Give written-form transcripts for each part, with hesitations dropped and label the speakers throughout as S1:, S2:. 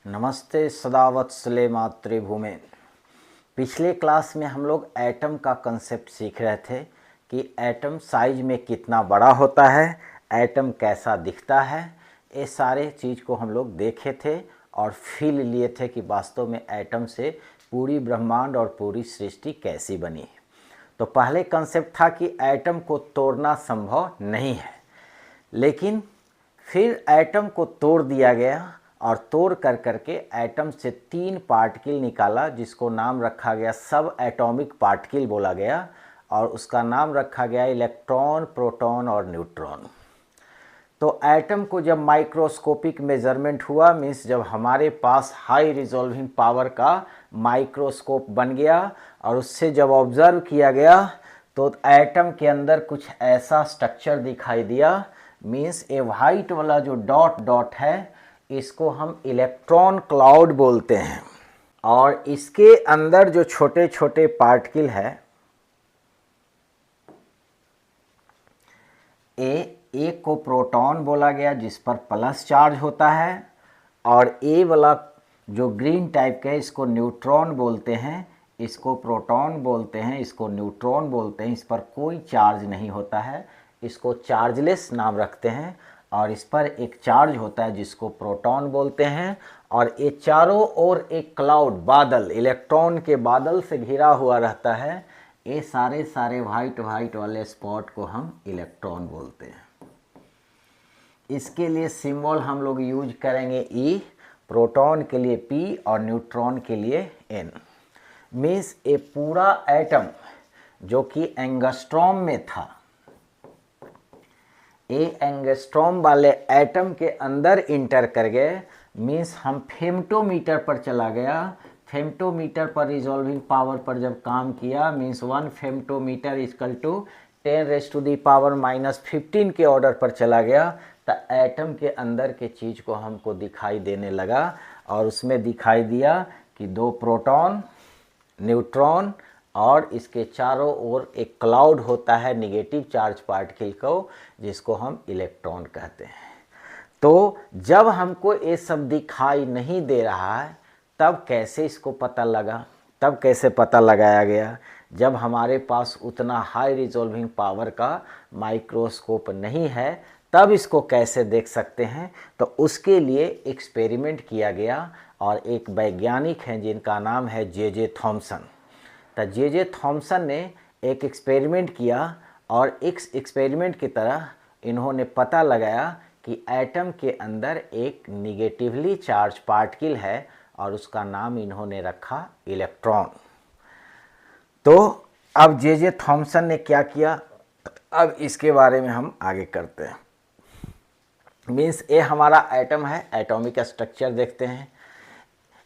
S1: नमस्ते सदावत्सले मातृभूमे। पिछले क्लास में हम लोग एटम का कंसेप्ट सीख रहे थे कि एटम साइज में कितना बड़ा होता है, एटम कैसा दिखता है। ये सारे चीज़ को हम लोग देखे थे और फील लिए थे कि वास्तव में एटम से पूरी ब्रह्मांड और पूरी सृष्टि कैसी बनी। तो पहले कंसेप्ट था कि एटम को तोड़ना संभव नहीं है, लेकिन फिर एटम को तोड़ दिया गया और तोड़ कर करके एटम से 3 पार्टिकल निकाला, जिसको नाम रखा गया सब एटॉमिक पार्टिकल बोला गया, और उसका नाम रखा गया इलेक्ट्रॉन, प्रोटॉन और न्यूट्रॉन। तो एटम को जब माइक्रोस्कोपिक मेजरमेंट हुआ, मीन्स जब हमारे पास हाई रिजॉल्विंग पावर का माइक्रोस्कोप बन गया और उससे जब ऑब्जर्व किया गया, तो एटम के अंदर कुछ ऐसा स्ट्रक्चर दिखाई दिया। मीन्स ए वाइट वाला जो डॉट डॉट है, इसको हम इलेक्ट्रॉन क्लाउड बोलते हैं। और इसके अंदर जो छोटे छोटे पार्टिकल है, एक को प्रोटॉन बोला गया जिस पर प्लस चार्ज होता है, और ए वाला जो ग्रीन टाइप का है इसको न्यूट्रॉन बोलते हैं, इसको प्रोटॉन बोलते हैं, इसको न्यूट्रॉन बोलते हैं। इस पर कोई चार्ज नहीं होता है, इसको चार्जलेस नाम रखते हैं। और इस पर एक चार्ज होता है जिसको प्रोटॉन बोलते हैं। और ये चारों ओर एक क्लाउड, बादल, इलेक्ट्रॉन के बादल से घिरा हुआ रहता है। ये सारे वाइट वाइट वाले स्पॉट को हम इलेक्ट्रॉन बोलते हैं। इसके लिए सिंबल हम लोग यूज करेंगे ई, प्रोटॉन के लिए पी और न्यूट्रॉन के लिए एन। मीन्स ये पूरा एटम जो कि एंगस्ट्रॉम में था, ये एंगस्ट्रॉम वाले एटम के अंदर इंटर कर गए। मीन्स हम फेम्टोमीटर पर चला गया। फेम्टोमीटर पर रिजॉल्विंग पावर पर जब काम किया, मीन्स 1 फेम्टोमीटर इक्वल टू 10⁻⁻15 के ऑर्डर पर चला गया, तो एटम के अंदर के चीज़ को हमको दिखाई देने लगा। और उसमें दिखाई दिया कि 2 प्रोटॉन, न्यूट्रॉन और इसके चारों ओर एक क्लाउड होता है निगेटिव चार्ज पार्टिकल को, जिसको हम इलेक्ट्रॉन कहते हैं। तो जब हमको ये सब दिखाई नहीं दे रहा है, तब कैसे इसको पता लगा? तब कैसे पता लगाया गया? जब हमारे पास उतना हाई रिजॉल्विंग पावर का माइक्रोस्कोप नहीं है, तब इसको कैसे देख सकते हैं? तो उसके लिए एक्सपेरिमेंट किया गया, और एक वैज्ञानिक हैं जिनका नाम है जे थॉमसन। तो जे थॉमसन ने एक एक्सपेरिमेंट किया, और इस एक्सपेरिमेंट की तरह इन्होंने पता लगाया कि एटम के अंदर एक निगेटिवली चार्ज पार्टिकल है, और उसका नाम इन्होंने रखा इलेक्ट्रॉन। तो अब जे थॉमसन ने क्या किया, अब इसके बारे में हम आगे करते हैं। मीन्स ये हमारा एटम है, एटॉमिक स्ट्रक्चर देखते हैं।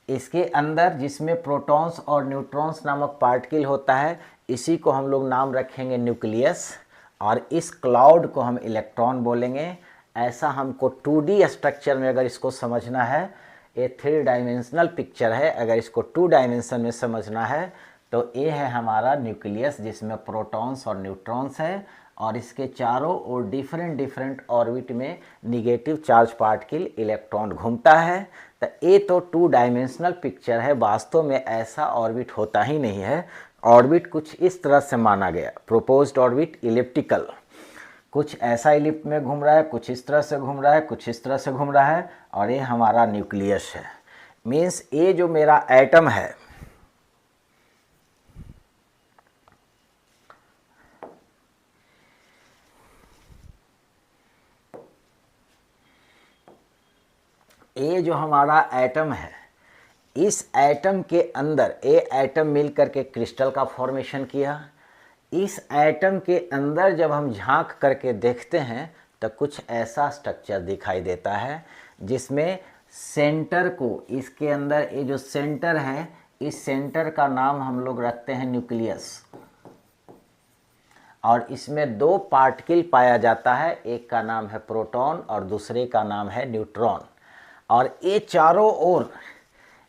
S1: इसके अंदर जिसमें प्रोटॉन्स और न्यूट्रॉन्स नामक पार्टिकल होता है, इसी को हम लोग नाम रखेंगे न्यूक्लियस, और इस क्लाउड को हम इलेक्ट्रॉन बोलेंगे। ऐसा हमको 2D स्ट्रक्चर में अगर इसको समझना है, ये 3 डायमेंशनल पिक्चर है, अगर इसको 2 डायमेंशन में समझना है, तो ये है हमारा न्यूक्लियस जिसमें प्रोटॉन्स और न्यूट्रॉन्स है, और इसके चारों ओर डिफरेंट ऑर्बिट में निगेटिव चार्ज पार्टिकल इलेक्ट्रॉन घूमता है। तो ये तो 2 डायमेंशनल पिक्चर है, वास्तव में ऐसा ऑर्बिट होता ही नहीं है। ऑर्बिट कुछ इस तरह से माना गया, प्रोपोज्ड ऑर्बिट इलिप्टिकल, कुछ ऐसा इलिप्ट में घूम रहा है, कुछ इस तरह से घूम रहा है, कुछ इस तरह से घूम रहा है, और ये हमारा न्यूक्लियस है। मीन्स ये जो मेरा एटम है, ये जो हमारा एटम है, इस एटम के अंदर ये एटम मिल करके क्रिस्टल का फॉर्मेशन किया। इस एटम के अंदर जब हम झांक करके देखते हैं, तो कुछ ऐसा स्ट्रक्चर दिखाई देता है, जिसमें सेंटर को, इसके अंदर ये जो सेंटर है, इस सेंटर का नाम हम लोग रखते हैं न्यूक्लियस। और इसमें 2 पार्टिकल पाया जाता है, एक का नाम है प्रोटॉन और दूसरे का नाम है न्यूट्रॉन। और ये चारों ओर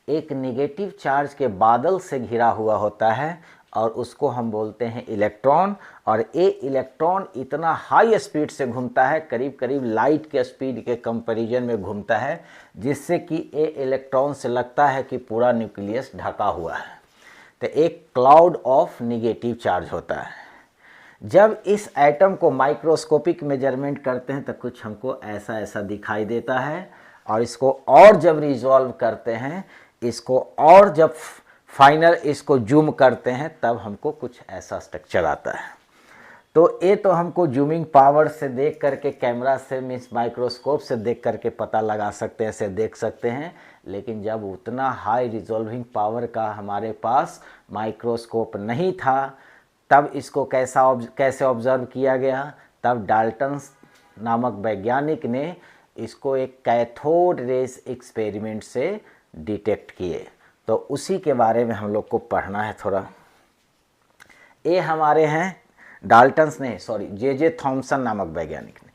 S1: एक निगेटिव चार्ज के बादल से घिरा हुआ होता है, और उसको हम बोलते हैं इलेक्ट्रॉन। और ये इलेक्ट्रॉन इतना हाई स्पीड से घूमता है, करीब करीब लाइट के स्पीड के कंपैरिजन में घूमता है, जिससे कि ये इलेक्ट्रॉन से लगता है कि पूरा न्यूक्लियस ढका हुआ है। तो एक क्लाउड ऑफ निगेटिव चार्ज होता है। जब इस एटम को माइक्रोस्कोपिक मेजरमेंट करते हैं तो कुछ हमको ऐसा ऐसा दिखाई देता है, और इसको और जब रिजॉल्व करते हैं, इसको और जब फाइनल इसको जूम करते हैं, तब हमको कुछ ऐसा स्ट्रक्चर आता है। तो ये तो हमको जूमिंग पावर से देख करके, कैमरा से मीन्स माइक्रोस्कोप से देख करके पता लगा सकते हैं, ऐसे देख सकते हैं। लेकिन जब उतना हाई रिजॉल्विंग पावर का हमारे पास माइक्रोस्कोप नहीं था, तब इसको कैसे ऑब्जर्व किया गया? तब डाल्टन नामक वैज्ञानिक ने इसको एक कैथोड रेज एक्सपेरिमेंट से डिटेक्ट किए। तो उसी के बारे में हम लोग को पढ़ना है थोड़ा। ये हमारे हैं डाल्टन्स ने, सॉरी जे थॉमसन नामक वैज्ञानिक ने।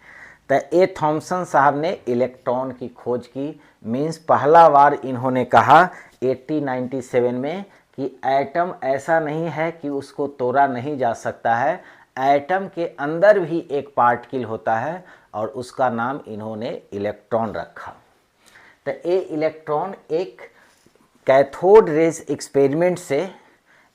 S1: तो ये थॉमसन साहब ने इलेक्ट्रॉन की खोज की। मीन्स पहला बार इन्होंने कहा 1897 में कि एटम ऐसा नहीं है कि उसको तोड़ा नहीं जा सकता है, एटम के अंदर भी एक पार्टिकल होता है, और उसका नाम इन्होंने इलेक्ट्रॉन रखा। तो ये इलेक्ट्रॉन एक कैथोड रेज एक्सपेरिमेंट से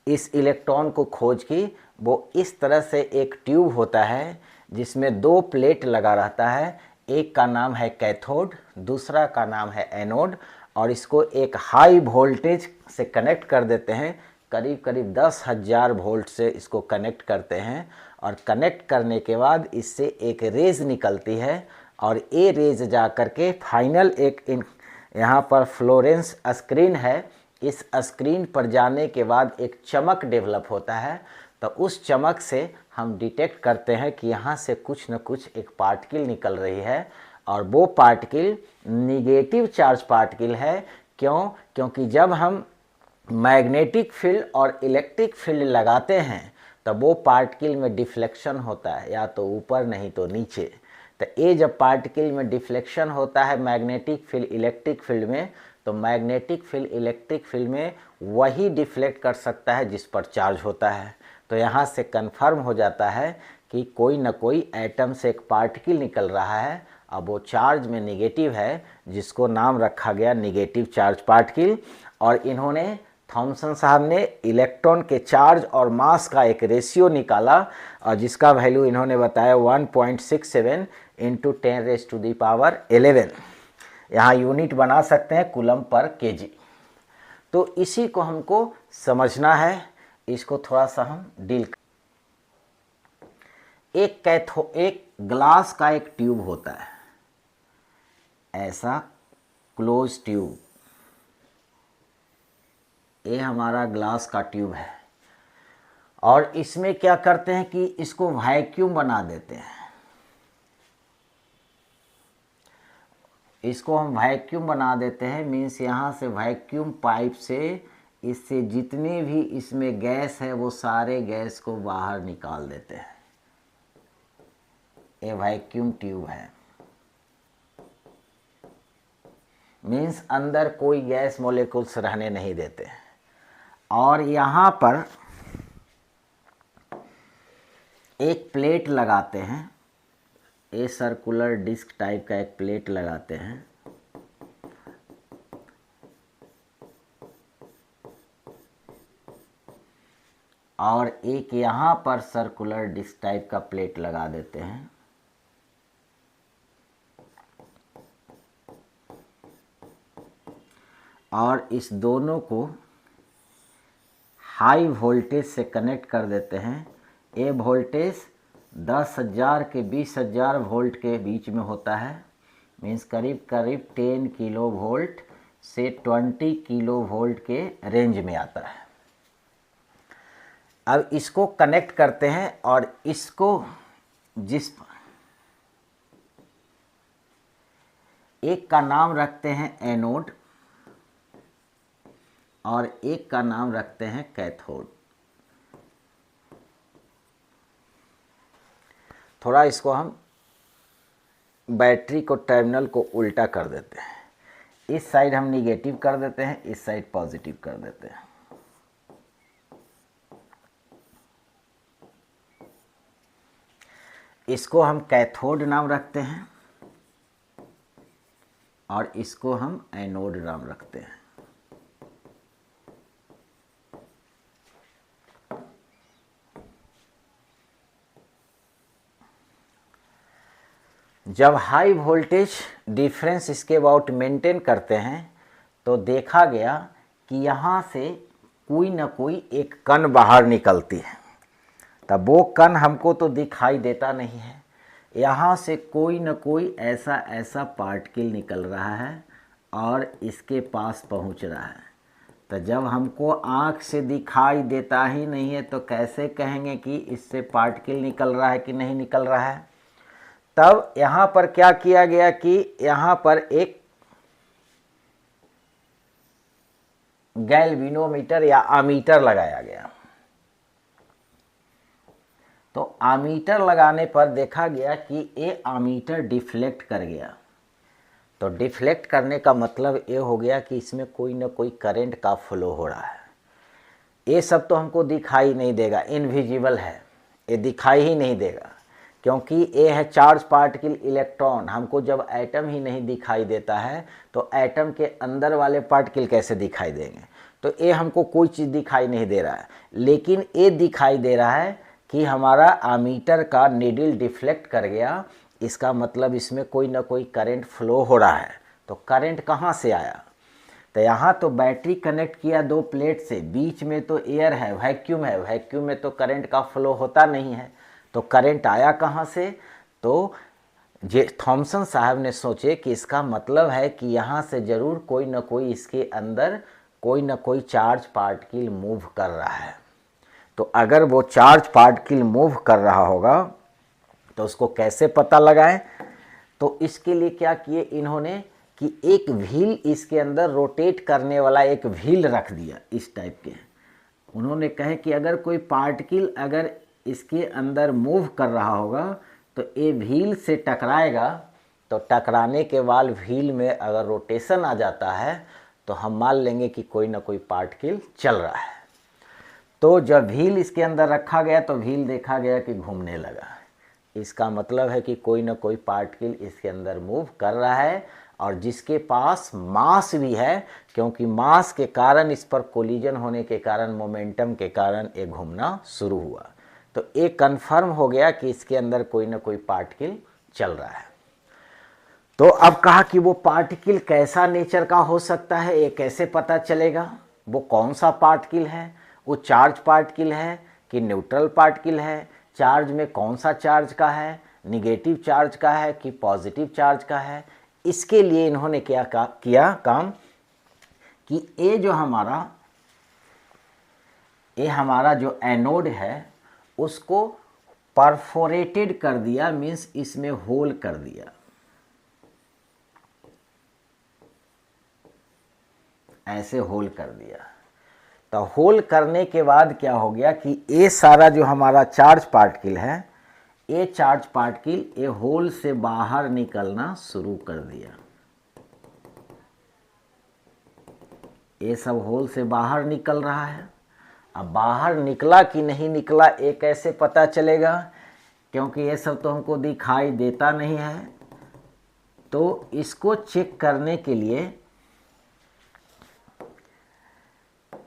S1: इस इलेक्ट्रॉन को खोज की। वो इस तरह से एक ट्यूब होता है जिसमें दो प्लेट लगा रहता है, एक का नाम है कैथोड, दूसरा का नाम है एनोड, और इसको एक हाई वोल्टेज से कनेक्ट कर देते हैं। करीब करीब 10,000 वोल्ट से इसको कनेक्ट करते हैं, और कनेक्ट करने के बाद इससे एक रेज निकलती है, और ये रेज जा कर के फाइनल एक यहाँ पर फ्लोरेंस स्क्रीन है, इस स्क्रीन पर जाने के बाद एक चमक डेवलप होता है। तो उस चमक से हम डिटेक्ट करते हैं कि यहाँ से कुछ न कुछ एक पार्टिकल निकल रही है, और वो पार्टिकल निगेटिव चार्ज पार्टिकल है। क्यों? क्योंकि जब हम मैग्नेटिक फील्ड और इलेक्ट्रिक फील्ड लगाते हैं तब वो पार्टिकल में डिफ्लेक्शन होता है, या तो ऊपर नहीं तो नीचे। तो ये जब पार्टिकल में डिफ्लेक्शन होता है मैग्नेटिक फील्ड इलेक्ट्रिक फील्ड में, तो मैग्नेटिक फील्ड इलेक्ट्रिक फील्ड में वही डिफ्लेक्ट कर सकता है जिस पर चार्ज होता है। तो यहाँ से कंफर्म हो जाता है कि कोई न कोई एटम से एक पार्टिकल निकल रहा है, अब वो चार्ज में निगेटिव है, जिसको नाम रखा गया निगेटिव चार्ज पार्टिकल। और इन्होंने थॉमसन साहब ने इलेक्ट्रॉन के चार्ज और मास का एक रेशियो निकाला, और जिसका वैल्यू इन्होंने बताया 1.67 इंटू 10⁻11। यहाँ यूनिट बना सकते हैं कूलम पर केजी। तो इसी को हमको समझना है, इसको थोड़ा सा हम डील। एक ग्लास का एक ट्यूब होता है, ऐसा क्लोज ट्यूब। ये हमारा ग्लास का ट्यूब है, और इसमें क्या करते हैं कि इसको वैक्यूम बना देते हैं। इसको हम वैक्यूम बना देते हैं, मीन्स यहाँ से वैक्यूम पाइप से इससे जितने भी इसमें गैस है वो सारे गैस को बाहर निकाल देते हैं। ये वैक्यूम ट्यूब है, मीन्स अंदर कोई गैस मॉलिक्यूल्स रहने नहीं देते हैं। और यहाँ पर एक प्लेट लगाते हैं, ये सर्कुलर डिस्क टाइप का एक प्लेट लगाते हैं, और एक यहाँ पर सर्कुलर डिस्क टाइप का प्लेट लगा देते हैं। और इस दोनों को हाई वोल्टेज से कनेक्ट कर देते हैं। ये वोल्टेज 10,000 के 20,000 वोल्ट के बीच में होता है, मीन्स करीब करीब 10 किलो वोल्ट से 20 किलो वोल्ट के रेंज में आता है। अब इसको कनेक्ट करते हैं, और इसको जिस एक का नाम रखते हैं एनोड और एक का नाम रखते हैं कैथोड। थोड़ा इसको हम बैटरी को टर्मिनल को उल्टा कर देते हैं, इस साइड हम निगेटिव कर देते हैं, इस साइड पॉजिटिव कर देते हैं। इसको हम कैथोड नाम रखते हैं और इसको हम एनोड नाम रखते हैं। जब हाई वोल्टेज डिफरेंस इसके अबाउट मेंटेन करते हैं तो देखा गया कि यहाँ से कोई ना कोई एक कण बाहर निकलती है। तब वो कण हमको तो दिखाई देता नहीं है, यहाँ से कोई ना कोई ऐसा पार्टिकल निकल रहा है और इसके पास पहुँच रहा है। तो जब हमको आँख से दिखाई देता ही नहीं है तो कैसे कहेंगे कि इससे पार्टिकल निकल रहा है कि नहीं निकल रहा है। तब यहाँ पर क्या किया गया कि यहाँ पर एक गैल्वेनोमीटर या अमीटर लगाया गया। तो अमीटर लगाने पर देखा गया कि ये अमीटर डिफ्लेक्ट कर गया। तो डिफ्लेक्ट करने का मतलब ये हो गया कि इसमें कोई ना कोई करंट का फ्लो हो रहा है। ये सब तो हमको दिखाई नहीं देगा, इनविजिबल है, ये दिखाई ही नहीं देगा, क्योंकि ये है चार्ज पार्टिकल इलेक्ट्रॉन। हमको जब एटम ही नहीं दिखाई देता है तो एटम के अंदर वाले पार्टिकल कैसे दिखाई देंगे। तो ये हमको कोई चीज़ दिखाई नहीं दे रहा है, लेकिन ये दिखाई दे रहा है कि हमारा अमीटर का नीडल डिफ्लेक्ट कर गया। इसका मतलब इसमें कोई ना कोई करंट फ्लो हो रहा है। तो करंट कहाँ से आया? तो यहाँ तो बैटरी कनेक्ट किया दो प्लेट से, बीच में तो एयर है, वैक्यूम है, वैक्यूम में तो करंट का फ्लो होता नहीं है। तो करंट आया कहाँ से? तो थॉमसन साहब ने सोचे कि इसका मतलब है कि यहाँ से ज़रूर कोई ना कोई इसके अंदर कोई ना कोई चार्ज पार्टिकल मूव कर रहा है। तो अगर वो चार्ज पार्टिकल मूव कर रहा होगा तो उसको कैसे पता लगाएं? तो इसके लिए क्या किए इन्होंने कि एक व्हील इसके अंदर रोटेट करने वाला एक व्हील रख दिया इस टाइप के। उन्होंने कहे कि अगर कोई पार्टिकल अगर इसके अंदर मूव कर रहा होगा तो ये व्हील से टकराएगा। तो टकराने के बाद व्हील में अगर रोटेशन आ जाता है तो हम मान लेंगे कि कोई ना कोई पार्टिकल चल रहा है। तो जब व्हील इसके अंदर रखा गया तो व्हील देखा गया कि घूमने लगा। इसका मतलब है कि कोई ना कोई पार्टिकल इसके अंदर मूव कर रहा है और जिसके पास मास भी है, क्योंकि मास के कारण इस पर कोलिजन होने के कारण मोमेंटम के कारण ये घूमना शुरू हुआ। तो ये कंफर्म हो गया कि इसके अंदर कोई ना कोई पार्टिकल चल रहा है। तो अब कहा कि वो पार्टिकल कैसा नेचर का हो सकता है, ये कैसे पता चलेगा? वो कौन सा पार्टिकल है? वो चार्ज पार्टिकल है कि न्यूट्रल पार्टिकल है? चार्ज में कौन सा चार्ज का है, निगेटिव चार्ज का है कि पॉजिटिव चार्ज का है? इसके लिए इन्होंने क्या किया काम कि ये हमारा जो एनोड है उसको परफोरेटेड कर दिया, मीन्स इसमें होल कर दिया। ऐसे होल कर दिया। तो होल करने के बाद क्या हो गया कि ये सारा जो हमारा चार्ज पार्टिकल है, ये चार्ज पार्टिकल ये होल से बाहर निकलना शुरू कर दिया। ये सब होल से बाहर निकल रहा है। अब बाहर निकला कि नहीं निकला ये कैसे पता चलेगा? क्योंकि ये सब तो हमको दिखाई देता नहीं है। तो इसको चेक करने के लिए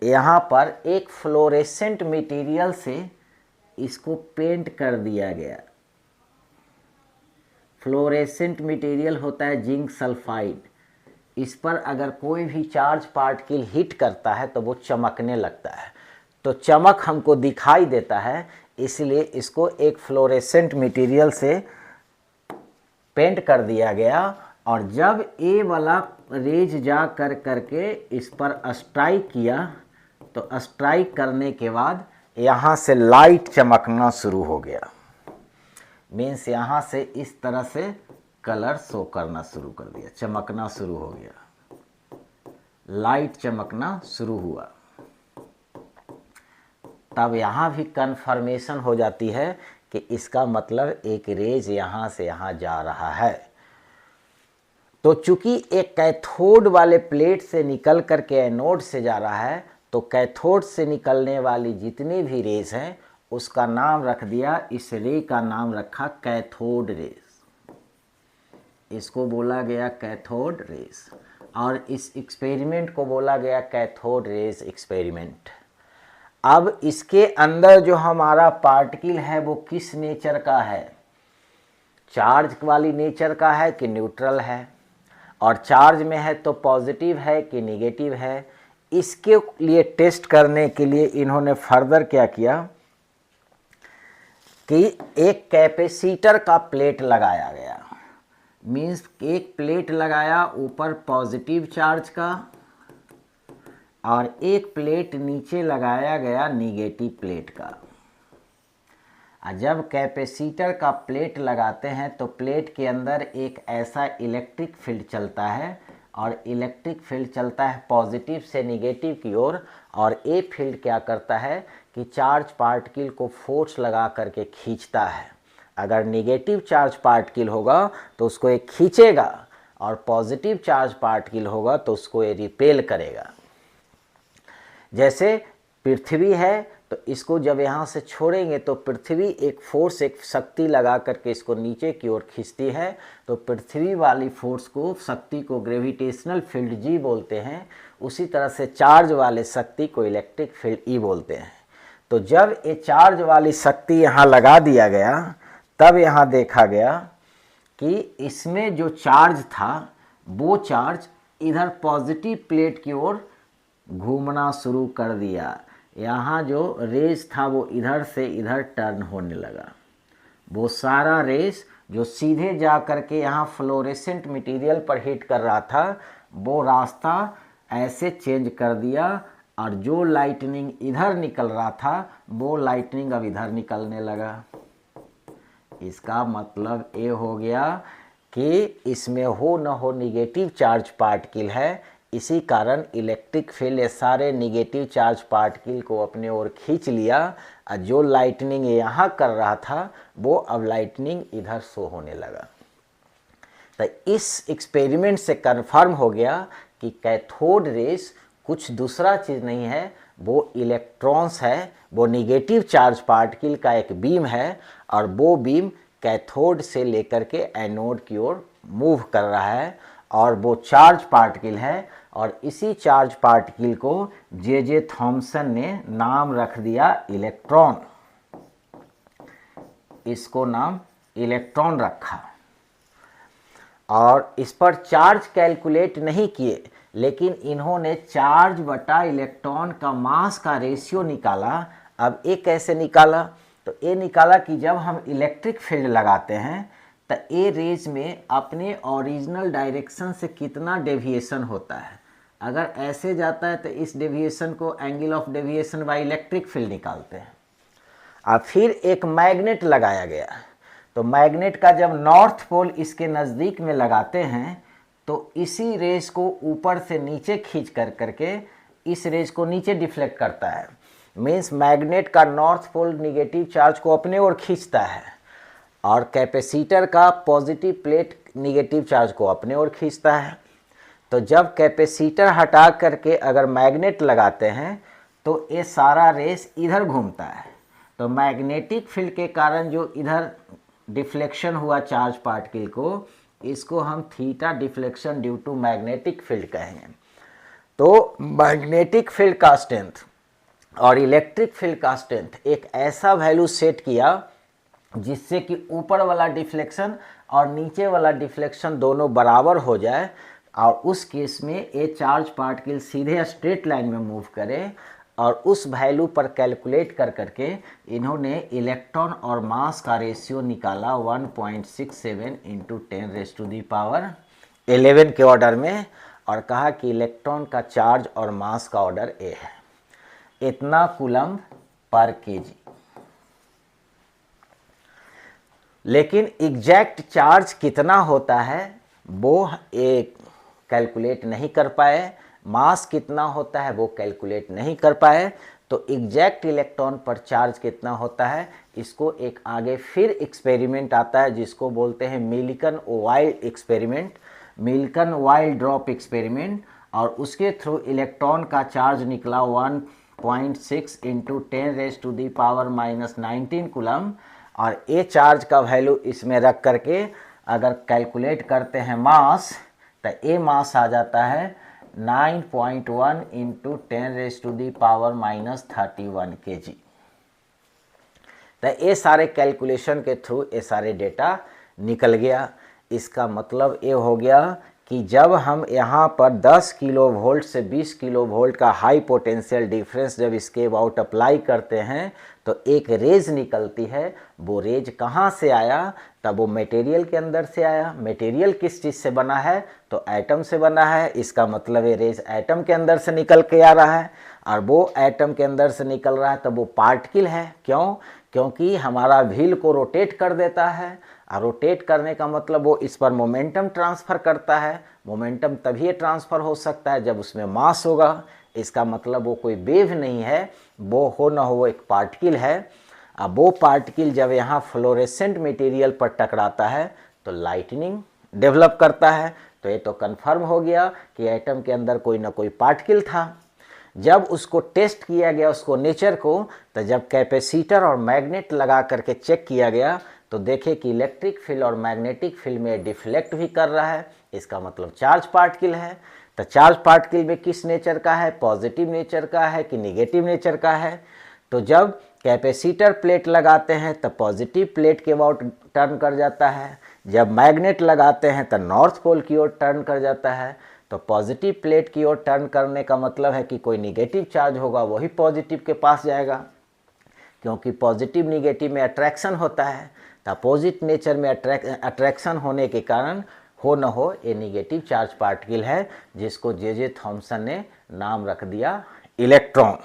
S1: यहाँ पर एक फ्लोरेसेंट मटेरियल से इसको पेंट कर दिया गया। फ्लोरेसेंट मटेरियल होता है जिंक सल्फाइड। इस पर अगर कोई भी चार्ज पार्टिकल हिट करता है तो वो चमकने लगता है। तो चमक हमको दिखाई देता है, इसलिए इसको एक फ्लोरेसेंट मटेरियल से पेंट कर दिया गया। और जब ये वाला रेज जा कर करके इस पर स्ट्राइक किया तो स्ट्राइक करने के बाद यहाँ से लाइट चमकना शुरू हो गया। मीन्स यहाँ से इस तरह से कलर शो करना शुरू कर दिया, चमकना शुरू हो गया, लाइट चमकना शुरू हुआ। तब यहाँ भी कन्फर्मेशन हो जाती है कि इसका मतलब एक रेज यहाँ से यहाँ जा रहा है। तो चूंकि एक कैथोड वाले प्लेट से निकल करके एनोड से जा रहा है, तो कैथोड से निकलने वाली जितनी भी रेज हैं उसका नाम रख दिया, इस रे का नाम रखा कैथोड रेस। इसको बोला गया कैथोड रेस और इस एक्सपेरिमेंट को बोला गया कैथोड रेस एक्सपेरिमेंट। अब इसके अंदर जो हमारा पार्टिकल है वो किस नेचर का है, चार्ज वाली नेचर का है कि न्यूट्रल है, और चार्ज में है तो पॉजिटिव है कि नेगेटिव है। इसके लिए टेस्ट करने के लिए इन्होंने फर्दर क्या किया कि एक कैपेसिटर का प्लेट लगाया गया। मीन्स एक प्लेट लगाया ऊपर पॉजिटिव चार्ज का और एक प्लेट नीचे लगाया गया निगेटिव प्लेट का। जब कैपेसिटर का प्लेट लगाते हैं तो प्लेट के अंदर एक ऐसा इलेक्ट्रिक फील्ड चलता है और इलेक्ट्रिक फील्ड चलता है पॉजिटिव से निगेटिव की ओर, और ये फील्ड क्या करता है कि चार्ज पार्टिकल को फोर्स लगा करके खींचता है। अगर निगेटिव चार्ज पार्टिकल होगा तो उसको ये खींचेगा और पॉजिटिव चार्ज पार्टिकल होगा तो उसको ये रिपेल करेगा। जैसे पृथ्वी है तो इसको जब यहाँ से छोड़ेंगे तो पृथ्वी एक फोर्स, एक शक्ति लगा करके इसको नीचे की ओर खींचती है, तो पृथ्वी वाली फोर्स को, शक्ति को ग्रेविटेशनल फील्ड जी बोलते हैं। उसी तरह से चार्ज वाले शक्ति को इलेक्ट्रिक फील्ड ई बोलते हैं। तो जब ये चार्ज वाली शक्ति यहाँ लगा दिया गया तब यहाँ देखा गया कि इसमें जो चार्ज था वो चार्ज इधर पॉजिटिव प्लेट की ओर घूमना शुरू कर दिया। यहाँ जो रेस था वो इधर से इधर टर्न होने लगा। वो सारा रेस जो सीधे जा कर के यहाँ फ्लोरेसेंट मटेरियल पर हिट कर रहा था वो रास्ता ऐसे चेंज कर दिया, और जो लाइटनिंग इधर निकल रहा था वो लाइटनिंग अब इधर निकलने लगा। इसका मतलब ये हो गया कि इसमें हो न हो निगेटिव चार्ज पार्टिकल है, इसी कारण इलेक्ट्रिक फील्ड सारे निगेटिव चार्ज पार्टिकल को अपने ओर खींच लिया, और जो लाइटनिंग यहाँ कर रहा था वो अब लाइटनिंग इधर शो होने लगा। तो इस एक्सपेरिमेंट से कंफर्म हो गया कि कैथोड रेस कुछ दूसरा चीज़ नहीं है, वो इलेक्ट्रॉन्स है, वो निगेटिव चार्ज पार्टिकल का एक बीम है, और वो बीम कैथोड से लेकर के एनोड की ओर मूव कर रहा है, और वो चार्ज पार्टिकल है। और इसी चार्ज पार्टिकल को जे थॉमसन ने नाम रख दिया इलेक्ट्रॉन। इसको नाम इलेक्ट्रॉन रखा, और इस पर चार्ज कैलकुलेट नहीं किए, लेकिन इन्होंने चार्ज बटा इलेक्ट्रॉन का मास का रेशियो निकाला। अब ये कैसे निकाला? तो ये निकाला कि जब हम इलेक्ट्रिक फील्ड लगाते हैं तो ए रेज में अपने ओरिजिनल डायरेक्शन से कितना डेविएशन होता है। अगर ऐसे जाता है तो इस डेविएशन को angle of deviation by electric field निकालते हैं। अब फिर एक मैग्नेट लगाया गया, तो मैग्नेट का जब नॉर्थ पोल इसके नज़दीक में लगाते हैं तो इसी रेज को ऊपर से नीचे खींच कर करके इस रेज को नीचे डिफ्लेक्ट करता है। मीन्स मैग्नेट का नॉर्थ पोल निगेटिव चार्ज को अपने ओर खींचता है, और कैपेसिटर का पॉजिटिव प्लेट निगेटिव चार्ज को अपने ओर खींचता है। तो जब कैपेसिटर हटा करके अगर मैग्नेट लगाते हैं तो ये सारा रेस इधर घूमता है। तो मैग्नेटिक फील्ड के कारण जो इधर डिफ्लेक्शन हुआ चार्ज पार्टिकल को, इसको हम theta deflection due to magnetic field कहेंगे। तो मैग्नेटिक फील्ड का स्ट्रेंथ और इलेक्ट्रिक फील्ड का स्ट्रेंथ एक ऐसा वैल्यू सेट किया जिससे कि ऊपर वाला डिफ्लेक्शन और नीचे वाला डिफ्लेक्शन दोनों बराबर हो जाए, और उस केस में ये चार्ज पार्टिकल सीधे स्ट्रेट लाइन में मूव करे। और उस वैल्यू पर कैलकुलेट कर करके इन्होंने इलेक्ट्रॉन और मास का रेशियो निकाला 1.67 इंटू 10⁻11 के ऑर्डर में, और कहा कि इलेक्ट्रॉन का चार्ज और मास का ऑर्डर ए है, इतना कूलम्ब पर केजी। लेकिन एग्जैक्ट चार्ज कितना होता है वो एक कैलकुलेट नहीं कर पाए, मास कितना होता है वो कैलकुलेट नहीं कर पाए। तो एग्जैक्ट इलेक्ट्रॉन पर चार्ज कितना होता है, इसको एक आगे फिर एक्सपेरिमेंट आता है जिसको बोलते हैं Millikan oil experiment, Millikan oil drop experiment, और उसके थ्रू इलेक्ट्रॉन का चार्ज निकला 0.6 इंटू 10⁻⁻⁹ कूलम, और ए चार्ज का वैल्यू इसमें रख करके अगर कैलकुलेट करते हैं मास, तो ए मास आ जाता है 9.1 इंटू 10⁻⁻31 kg। तो ये सारे कैलकुलेशन के थ्रू ये सारे डेटा निकल गया। इसका मतलब ये हो गया कि जब हम यहाँ पर 10 किलो वोल्ट से 20 किलो वोल्ट का हाई पोटेंशियल डिफरेंस जब इसके अबाउट अप्लाई करते हैं तो एक रेज निकलती है। वो रेज कहाँ से आया? तब वो मटेरियल के अंदर से आया। मटेरियल किस चीज़ से बना है? तो एटम से बना है। इसका मतलब ये रेज एटम के अंदर से निकल के आ रहा है, और वो एटम के अंदर से निकल रहा है तब वो पार्टिकल है। क्यों? क्योंकि हमारा व्हील को रोटेट कर देता है, और रोटेट करने का मतलब वो इस पर मोमेंटम ट्रांसफ़र करता है। मोमेंटम तभी ट्रांसफ़र हो सकता है जब उसमें मास होगा। इसका मतलब वो कोई वेव नहीं है, वो हो ना हो वो एक पार्टिकल है। अब वो पार्टिकल जब यहाँ फ्लोरेसेंट मटेरियल पर टकराता है तो लाइटनिंग डेवलप करता है। तो ये तो कंफर्म हो गया कि एटम के अंदर कोई ना कोई पार्टिकल था। जब उसको टेस्ट किया गया उसको नेचर को, तो जब कैपेसिटर और मैग्नेट लगा करके चेक किया गया तो देखे कि इलेक्ट्रिक फील्ड और मैग्नेटिक फील्ड में डिफ्लेक्ट भी कर रहा है। इसका मतलब चार्ज पार्टिकल है। तो चार्ज पार्टिकल में किस नेचर का है? पॉजिटिव नेचर का है कि निगेटिव नेचर का है? तो जब कैपेसिटर प्लेट लगाते हैं तो पॉजिटिव प्लेट के अबाउट टर्न कर जाता है। जब मैग्नेट लगाते हैं तो नॉर्थ पोल की ओर टर्न कर जाता है। तो पॉजिटिव प्लेट की ओर टर्न करने का मतलब है कि कोई निगेटिव चार्ज होगा वही पॉजिटिव के पास जाएगा, क्योंकि पॉजिटिव निगेटिव में अट्रैक्शन होता है। तो अपोजिट नेचर में अट्रैक्शन होने के कारण हो न हो ये निगेटिव चार्ज पार्टिकल है, जिसको जे थॉमसन ने नाम रख दिया इलेक्ट्रॉन।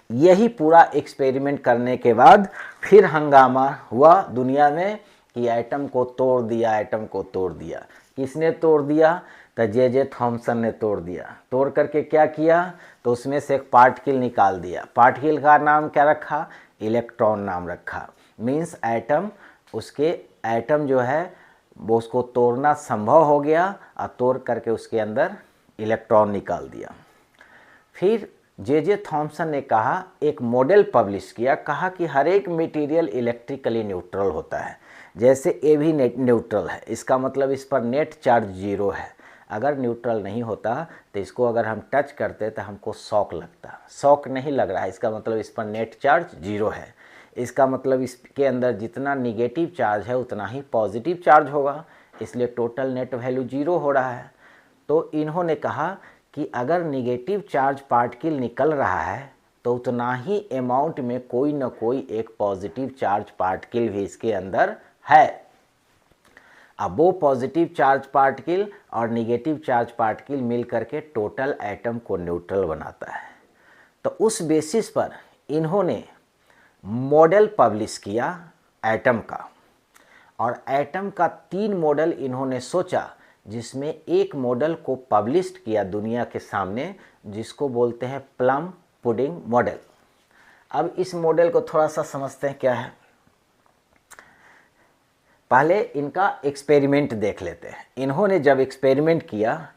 S1: यही पूरा एक्सपेरिमेंट करने के बाद फिर हंगामा हुआ दुनिया में कि एटम को तोड़ दिया, एटम को तोड़ दिया। किसने तोड़ दिया? तो जे थॉमसन ने तोड़ दिया। तोड़ करके क्या किया? तो उसमें से एक पार्टिकल निकाल दिया। पार्टिकल का नाम क्या रखा? इलेक्ट्रॉन नाम रखा। मीन्स एटम, उसके एटम जो है वो उसको तोड़ना संभव हो गया, और तोड़ करके उसके अंदर इलेक्ट्रॉन निकाल दिया। फिर जे थॉमसन ने कहा, एक मॉडल पब्लिश किया, कहा कि हर एक मटेरियल इलेक्ट्रिकली न्यूट्रल होता है। जैसे ए भी न्यूट्रल है, इसका मतलब इस पर नेट चार्ज जीरो है। अगर न्यूट्रल नहीं होता तो इसको अगर हम टच करते तो हमको शॉक लगता। शॉक नहीं लग रहा है, इसका मतलब इस पर नेट चार्ज जीरो है। इसका मतलब इसके अंदर जितना निगेटिव चार्ज है उतना ही पॉजिटिव चार्ज होगा, इसलिए टोटल नेट वैल्यू जीरो हो रहा है। तो इन्होंने कहा कि अगर निगेटिव चार्ज पार्टिकल निकल रहा है तो उतना ही अमाउंट में कोई ना कोई एक पॉजिटिव चार्ज पार्टिकल भी इसके अंदर है। अब वो पॉजिटिव चार्ज पार्टिकल और निगेटिव चार्ज पार्टिकल मिल करके टोटल एटम को न्यूट्रल बनाता है। तो उस बेसिस पर इन्होंने मॉडल पब्लिश किया एटम का, और एटम का 3 मॉडल इन्होंने सोचा, जिसमें एक मॉडल को पब्लिश किया दुनिया के सामने, जिसको बोलते हैं प्लम पुडिंग मॉडल। अब इस मॉडल को थोड़ा सा समझते हैं क्या है। पहले इनका एक्सपेरिमेंट देख लेते हैं। इन्होंने जब एक्सपेरिमेंट किया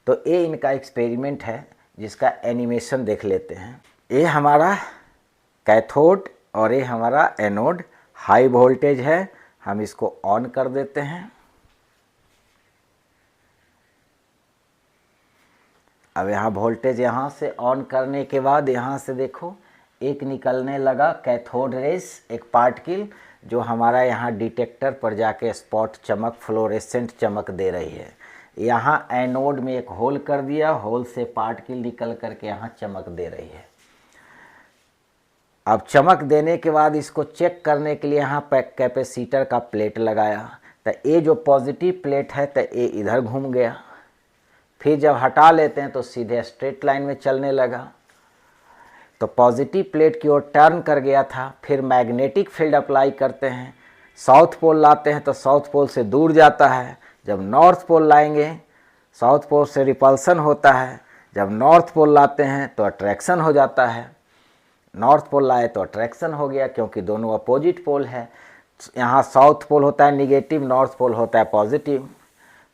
S1: तो ये इनका एक्सपेरिमेंट है, जिसका एनिमेशन देख लेते हैं। ये हमारा कैथोड और ये हमारा एनोड। हाई वोल्टेज है, हम इसको ऑन कर देते हैं। अब यहाँ वोल्टेज यहाँ से ऑन करने के बाद यहाँ से देखो एक निकलने लगा कैथोड रेस, एक पार्टिकल जो हमारा यहाँ डिटेक्टर पर जाके स्पॉट चमक, फ्लोरेसेंट चमक दे रही है। यहाँ एनोड में एक होल कर दिया, होल से पार्टिकल निकल करके यहाँ चमक दे रही है। अब चमक देने के बाद इसको चेक करने के लिए यहाँ पे कैपेसिटर का प्लेट लगाया। तो ये जो पॉजिटिव प्लेट है तो ये इधर घूम गया। फिर जब हटा लेते हैं तो सीधे स्ट्रेट लाइन में चलने लगा। तो पॉजिटिव प्लेट की ओर टर्न कर गया था। फिर मैग्नेटिक फील्ड अप्लाई करते हैं, साउथ पोल लाते हैं तो साउथ पोल से दूर जाता है। जब नॉर्थ पोल लाएंगे साउथ पोल से रिपल्सन होता है। जब नॉर्थ पोल लाते हैं तो अट्रैक्शन हो जाता है। नॉर्थ पोल लाए तो अट्रैक्शन हो गया, क्योंकि दोनों अपोजिट पोल है। यहाँ साउथ पोल होता है निगेटिव, नॉर्थ पोल होता है पॉजिटिव।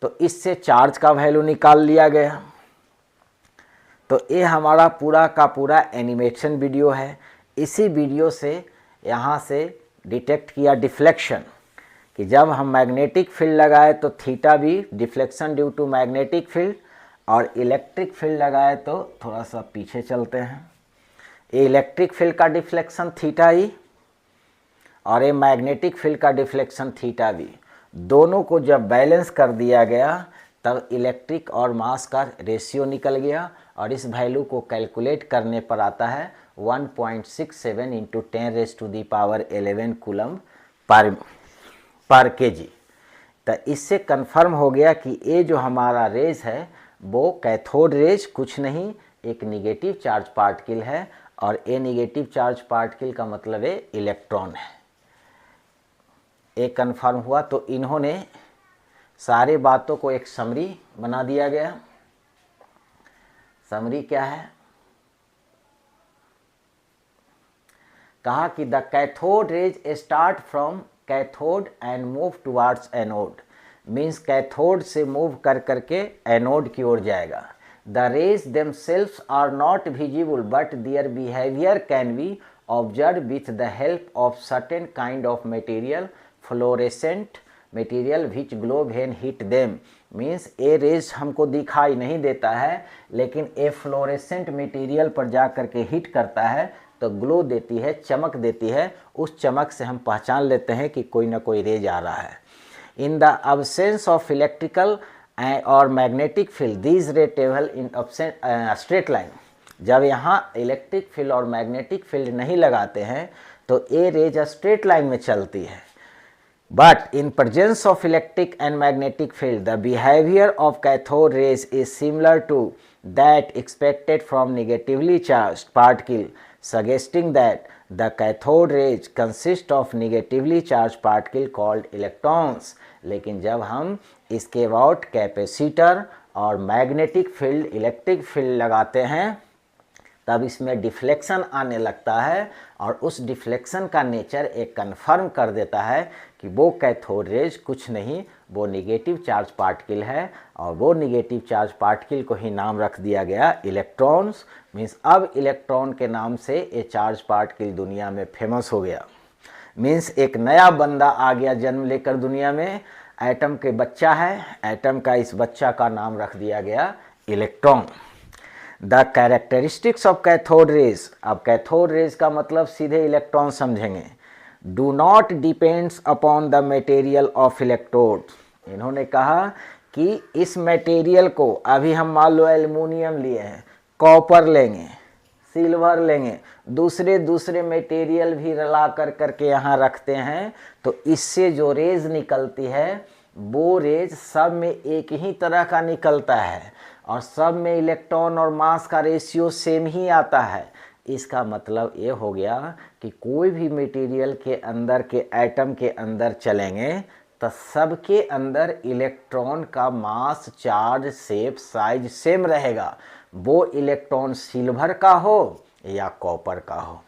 S1: तो इससे चार्ज का वैल्यू निकाल लिया गया। तो तो ये हमारा पूरा का पूरा एनिमेशन वीडियो है। इसी वीडियो से यहाँ से डिटेक्ट किया डिफ्लेक्शन, कि जब हम मैग्नेटिक फील्ड लगाए तो थीटा भी deflection due to magnetic field, और इलेक्ट्रिक फील्ड लगाए तो थोड़ा सा पीछे चलते हैं, ये इलेक्ट्रिक फील्ड का डिफ्लेक्शन थीटा ई और ये मैग्नेटिक फील्ड का डिफ्लेक्शन थीटा बी, दोनों को जब बैलेंस कर दिया गया तब इलेक्ट्रिक और मास का रेशियो निकल गया, और इस वैल्यू को कैलकुलेट करने पर आता है 1.67 इंटू 10⁻11 कूलम पर केजी। तो इससे कंफर्म हो गया कि ये जो हमारा रेज है वो कैथोड रेज कुछ नहीं, एक निगेटिव चार्ज पार्टिकल है, और ये निगेटिव चार्ज पार्टिकल का मतलब है इलेक्ट्रॉन है। ये कंफर्म हुआ तो इन्होंने सारे बातों को एक समरी बना दिया गया। समरी क्या है, कहा कि the cathode rays start from cathode and move towards anode, means cathode से मूव कर करके एनोड की ओर जाएगा। The rays themselves are not visible but their behaviour can be observe with the help of certain kind of material, fluorescent material which glow when hit them, means a rays हमको दिखाई नहीं देता है, लेकिन ए fluorescent material पर जा करके hit करता है तो ग्लो देती है, चमक देती है। उस चमक से हम पहचान लेते हैं कि कोई ना कोई रेज आ रहा है। In the absence of electrical और मैग्नेटिक फील्ड दीज रे ट्रेवल इन स्ट्रेट लाइन, जब यहाँ इलेक्ट्रिक फील्ड और मैग्नेटिक फील्ड नहीं लगाते हैं तो ए रेज स्ट्रेट लाइन में चलती है। But in presence of electric and magnetic field, the behavior of cathode rays is similar to that expected from negatively charged particle, suggesting that the cathode rays consist of negatively charged particle called electrons. लेकिन जब हम इसके about capacitor और magnetic field, electric field लगाते हैं तब इसमें deflection आने लगता है, और उस डिफ्लेक्शन का नेचर एक कन्फर्म कर देता है कि वो कैथोड रेज कुछ नहीं, वो निगेटिव चार्ज पार्टिकल है, और वो निगेटिव चार्ज पार्टिकल को ही नाम रख दिया गया इलेक्ट्रॉन्स। मीन्स अब इलेक्ट्रॉन के नाम से ये चार्ज पार्टिकल दुनिया में फेमस हो गया। मीन्स एक नया बंदा आ गया जन्म लेकर दुनिया में, एटम के बच्चा है, एटम का इस बच्चा का नाम रख दिया गया electron. The characteristics of cathode rays, अब कैथोड रेज का मतलब सीधे इलेक्ट्रॉन समझेंगे। Do not depends upon the material of electrode, इन्होंने कहा कि इस मटेरियल को, अभी हम मान लो एल्युमिनियम लिए हैं, कॉपर लेंगे, सिल्वर लेंगे, दूसरे मटेरियल भी रला कर करके यहाँ रखते हैं, तो इससे जो रेज निकलती है वो रेज सब में एक ही तरह का निकलता है, और सब में इलेक्ट्रॉन और मास का रेशियो सेम ही आता है। इसका मतलब ये हो गया कि कोई भी मटेरियल के अंदर के एटम के अंदर चलेंगे तो सबके अंदर इलेक्ट्रॉन का मास, चार्ज, शेप, साइज सेम रहेगा। वो इलेक्ट्रॉन सिल्वर का हो या कॉपर का हो,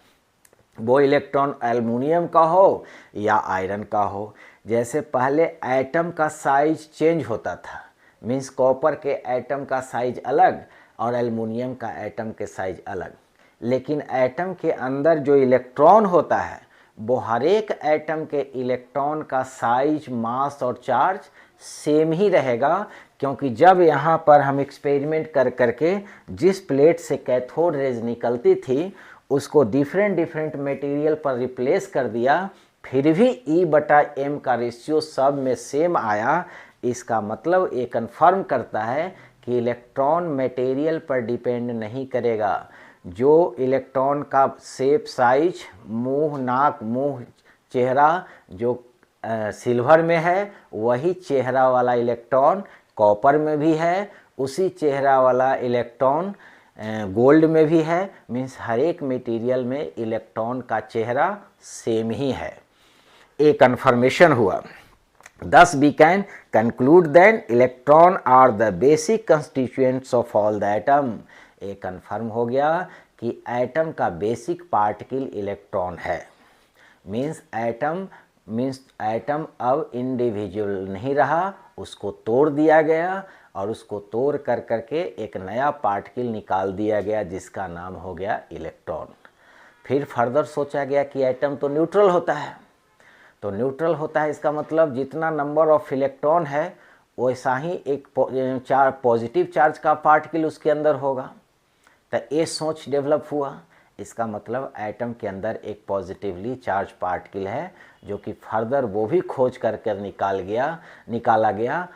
S1: वो इलेक्ट्रॉन एल्युमिनियम का हो या आयरन का हो। जैसे पहले एटम का साइज चेंज होता था, मीन्स कॉपर के एटम का साइज अलग और एल्युमिनियम का एटम के साइज अलग, लेकिन एटम के अंदर जो इलेक्ट्रॉन होता है वो हर एक एटम के इलेक्ट्रॉन का साइज, मास और चार्ज सेम ही रहेगा। क्योंकि जब यहाँ पर हम एक्सपेरिमेंट कर करके जिस प्लेट से कैथोड रेज निकलती थी उसको डिफरेंट मटेरियल पर रिप्लेस कर दिया, फिर भी E/m का रेशियो सब में सेम आया। इसका मतलब ये कन्फर्म करता है कि इलेक्ट्रॉन मटेरियल पर डिपेंड नहीं करेगा। जो इलेक्ट्रॉन का शेप, साइज, मुंह, नाक, मुंह, चेहरा जो सिल्वर में है वही चेहरा वाला इलेक्ट्रॉन कॉपर में भी है, उसी चेहरा वाला इलेक्ट्रॉन गोल्ड में भी है। मीन्स हर एक मटेरियल में इलेक्ट्रॉन का चेहरा सेम ही है। एक कन्फर्मेशन हुआ। Thus we can conclude that electron are the basic constituents of all the atom. ये कन्फर्म हो गया कि एटम का बेसिक पार्टिकल इलेक्ट्रॉन है। मीन्स एटम अब इंडिविजुअल नहीं रहा, उसको तोड़ दिया गया और उसको तोड़ कर करके एक नया पार्टिकल निकाल दिया गया जिसका नाम हो गया इलेक्ट्रॉन। फिर फर्दर सोचा गया कि एटम तो न्यूट्रल होता है, तो न्यूट्रल होता है इसका मतलब जितना नंबर ऑफ इलेक्ट्रॉन है वैसा ही एक पॉजिटिव चार्ज का पार्टिकल उसके अंदर होगा। तो ये सोच डेवलप हुआ, इसका मतलब एटम के अंदर एक पॉजिटिवली चार्ज पार्टिकल है, जो कि फर्दर वो भी खोज करके निकाला गया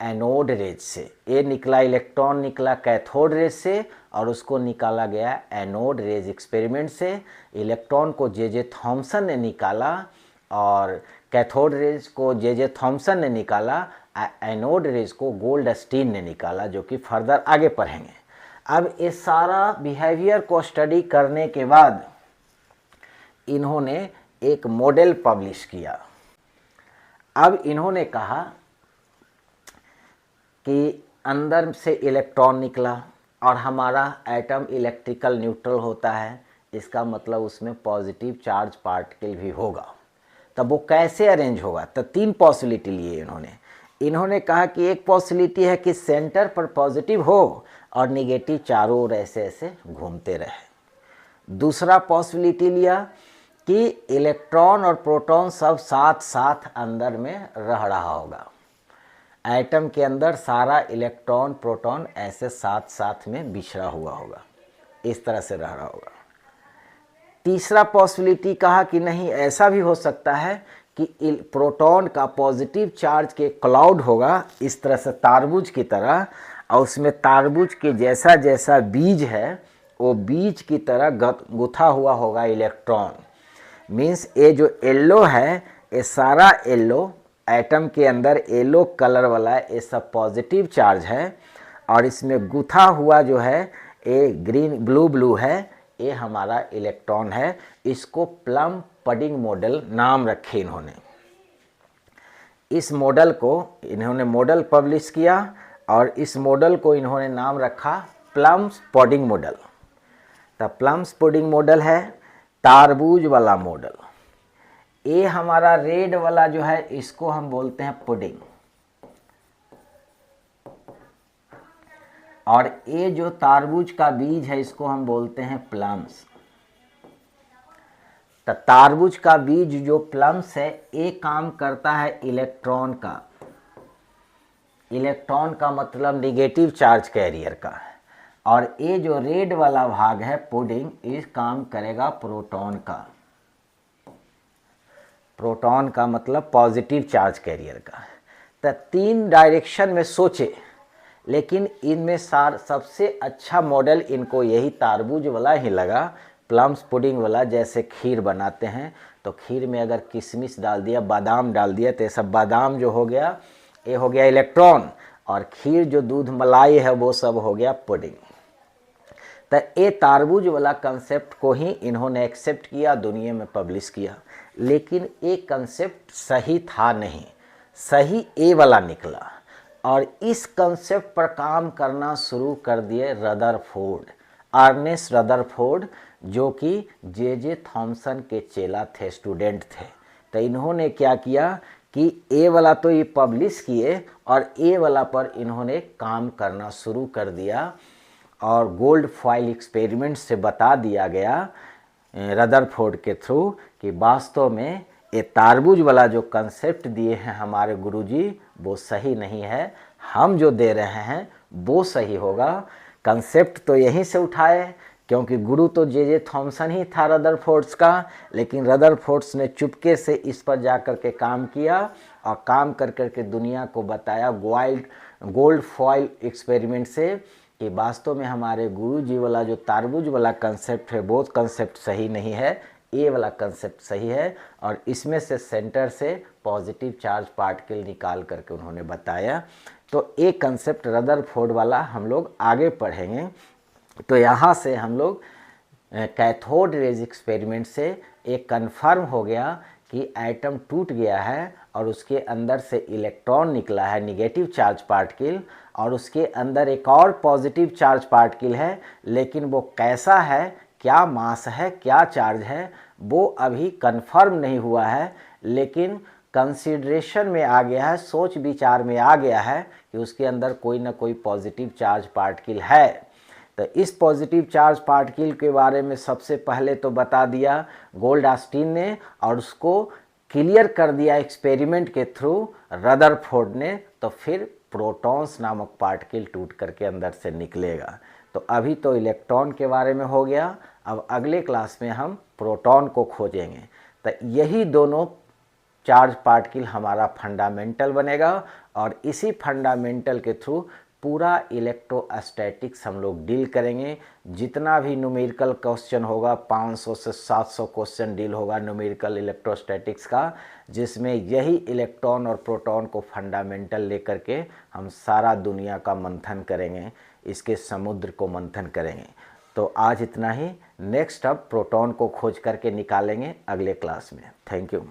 S1: एनोड रेज से। ये निकला इलेक्ट्रॉन निकला कैथोड रेज से और उसको निकाला गया एनोड रेज एक्सपेरिमेंट से। इलेक्ट्रॉन को जे थॉम्सन ने निकाला और कैथोड रेज को जे थॉम्सन ने निकाला, एनोड रेज को गोल्डस्टीन ने निकाला, जो कि फर्दर आगे पढ़ेंगे। अब ये सारा बिहेवियर को स्टडी करने के बाद इन्होंने एक मॉडल पब्लिश किया। अब इन्होंने कहा कि अंदर से इलेक्ट्रॉन निकला और हमारा एटम इलेक्ट्रिकल न्यूट्रल होता है, इसका मतलब उसमें पॉजिटिव चार्ज पार्टिकल भी होगा। तब वो कैसे अरेंज होगा? तो 3 पॉसिबिलिटी लिए इन्होंने कहा कि एक पॉसिबिलिटी है कि सेंटर पर पॉजिटिव हो और निगेटिव चारों ओर ऐसे ऐसे घूमते रहे। दूसरा पॉसिबिलिटी लिया कि इलेक्ट्रॉन और प्रोटॉन सब साथ साथ अंदर में रह रहा होगा, एटम के अंदर सारा इलेक्ट्रॉन प्रोटॉन ऐसे साथ साथ में बिछड़ा हुआ होगा, इस तरह से रह रहा होगा। तीसरा पॉसिबिलिटी कहा कि नहीं, ऐसा भी हो सकता है कि प्रोटॉन का पॉजिटिव चार्ज के क्लाउड होगा इस तरह से तारबूज की तरह, और उसमें तारबूज के जैसा जैसा बीज है वो बीज की तरह गुथा हुआ होगा इलेक्ट्रॉन। मीन्स ये जो येलो है ये सारा येलो एटम के अंदर येलो कलर वाला ये सब पॉजिटिव चार्ज है, और इसमें गुथा हुआ जो है ये ग्रीन ब्लू है, ये हमारा इलेक्ट्रॉन है। इसको प्लम पडिंग मॉडल नाम रखे इन्होंने। इस मॉडल को इन्होंने मॉडल पब्लिश किया और इस मॉडल को इन्होंने नाम रखा प्लम्स पुडिंग मॉडल। तो प्लम्स पुडिंग मॉडल है तारबूज वाला मॉडल। ये हमारा रेड वाला जो है इसको हम बोलते हैं पुडिंग, और ये जो तारबूज का बीज है इसको हम बोलते हैं प्लम्स। तो तारबूज का बीज जो प्लम्स है ये काम करता है इलेक्ट्रॉन का। इलेक्ट्रॉन का मतलब निगेटिव चार्ज कैरियर का है, और ये जो रेड वाला भाग है पुडिंग इस काम करेगा प्रोटॉन का। प्रोटॉन का मतलब पॉजिटिव चार्ज कैरियर का है। तो 3 डायरेक्शन में सोचे, लेकिन इनमें सबसे अच्छा मॉडल इनको यही तारबूज वाला ही लगा, प्लम्स पुडिंग वाला। जैसे खीर बनाते हैं तो खीर में अगर किशमिश डाल दिया, बादाम डाल दिया, तो ये सब बादाम जो हो गया ये हो गया इलेक्ट्रॉन, और खीर जो दूध मलाई है वो सब हो गया पुडिंग। तो ये तारबूज वाला कंसेप्ट को ही इन्होंने एक्सेप्ट किया, दुनिया में पब्लिश किया। लेकिन ये कंसेप्ट सही था नहीं, सही ए वाला निकला, और इस कंसेप्ट पर काम करना शुरू कर दिए रदरफोर्ड, अर्नेस्ट रदरफोर्ड, जो कि जे थॉम्सन के चेला थे, स्टूडेंट थे। तो इन्होंने क्या किया कि ए वाला तो ये पब्लिश किए और ए वाला पर इन्होंने काम करना शुरू कर दिया, और गोल्ड फॉइल एक्सपेरिमेंट से बता दिया गया रदरफोर्ड के थ्रू कि वास्तव में ये तारबूज वाला जो कंसेप्ट दिए हैं हमारे गुरुजी वो सही नहीं है, हम जो दे रहे हैं वो सही होगा। कंसेप्ट तो यहीं से उठाए, क्योंकि गुरु तो जे थॉम्सन ही था रदरफोर्ड्स का, लेकिन रदरफोर्ड्स ने चुपके से इस पर जा कर के काम किया और काम कर कर के दुनिया को बताया गोल्ड फॉइल एक्सपेरिमेंट से कि वास्तव में हमारे गुरुजी वाला जो तारबूज वाला कंसेप्ट है वो कंसेप्ट सही नहीं है, ये वाला कंसेप्ट सही है। और इसमें से सेंटर से पॉजिटिव चार्ज पार्टिकल निकाल करके उन्होंने बताया। तो ये कंसेप्ट रदरफोर्ड वाला हम लोग आगे पढ़ेंगे। तो यहाँ से हम लोग कैथोड रेज एक्सपेरिमेंट से एक कंफर्म हो गया कि एटम टूट गया है और उसके अंदर से इलेक्ट्रॉन निकला है, निगेटिव चार्ज पार्टिकल, और उसके अंदर एक और पॉजिटिव चार्ज पार्टिकल है, लेकिन वो कैसा है, क्या मास है, क्या चार्ज है, वो अभी कंफर्म नहीं हुआ है। लेकिन कंसिडरेशन में आ गया है, सोच विचार में आ गया है कि उसके अंदर कोई ना कोई पॉजिटिव चार्ज पार्टिकल है। तो इस पॉजिटिव चार्ज पार्टिकल के बारे में सबसे पहले तो बता दिया गोल्डस्टीन ने, और उसको क्लियर कर दिया एक्सपेरिमेंट के थ्रू रदरफोर्ड ने। तो फिर प्रोटॉन्स नामक पार्टिकल टूट करके अंदर से निकलेगा। तो अभी तो इलेक्ट्रॉन के बारे में हो गया, अब अगले क्लास में हम प्रोटॉन को खोजेंगे। तो यही दोनों चार्ज पार्टिकल हमारा फंडामेंटल बनेगा, और इसी फंडामेंटल के थ्रू पूरा इलेक्ट्रोस्टैटिक्स हम लोग डील करेंगे। जितना भी न्यूमेरिकल क्वेश्चन होगा 500 से 700 क्वेश्चन डील होगा न्यूमेरिकल इलेक्ट्रोस्टैटिक्स का, जिसमें यही इलेक्ट्रॉन और प्रोटॉन को फंडामेंटल लेकर के हम सारा दुनिया का मंथन करेंगे, इसके समुद्र को मंथन करेंगे। तो आज इतना ही, नेक्स्ट अब प्रोटॉन को खोज करके निकालेंगे अगले क्लास में। Thank you.